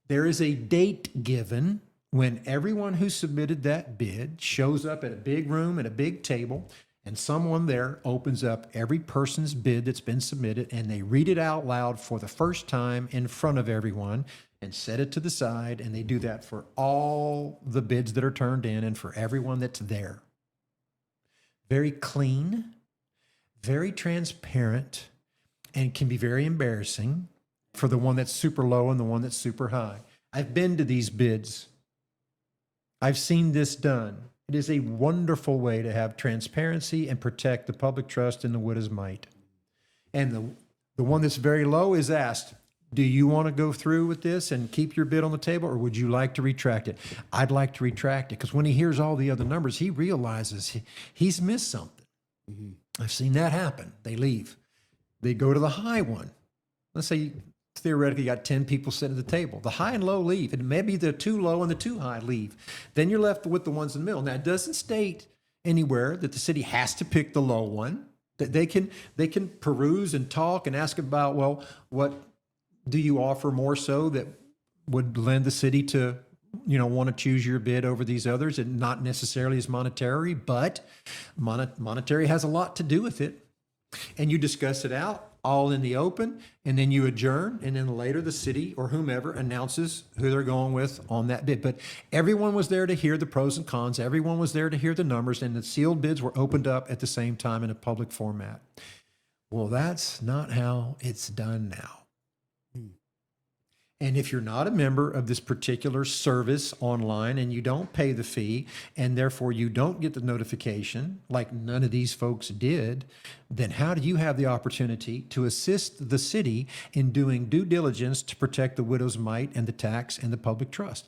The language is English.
There is a date given when everyone who submitted that bid shows up at a big room at a big table, and someone there opens up every person's bid that's been submitted, and they read it out loud for the first time in front of everyone and set it to the side. And they do that for all the bids that are turned in and for everyone that's there. Very clean, very transparent, and can be very embarrassing for the one that's super low and the one that's super high. I've been to these bids. I've seen this done. It is a wonderful way to have transparency and protect the public trust in the widow's mite. And the one that's very low is asked, do you want to go through with this and keep your bid on the table, or would you like to retract it? I'd like to retract it, because when he hears all the other numbers, he realizes he's missed something. I've seen that happen. They leave. They go to the high one. Let's say theoretically you got 10 people sitting at the table. The high and low leave. And maybe the too low and the too high leave. Then you're left with the ones in the middle. Now, it doesn't state anywhere that the city has to pick the low one. That they can peruse and talk and ask about, well, what do you offer more so that would lend the city to, want to choose your bid over these others, and not necessarily as monetary, but monetary has a lot to do with it. And you discuss it out all in the open, and then you adjourn, and then later the city or whomever announces who they're going with on that bid. But everyone was there to hear the pros and cons. Everyone was there to hear the numbers, and the sealed bids were opened up at the same time in a public format. Well, that's not how it's done now. And if you're not a member of this particular service online and you don't pay the fee, and therefore you don't get the notification like none of these folks did, then how do you have the opportunity to assist the city in doing due diligence to protect the widow's mite and the tax and the public trust?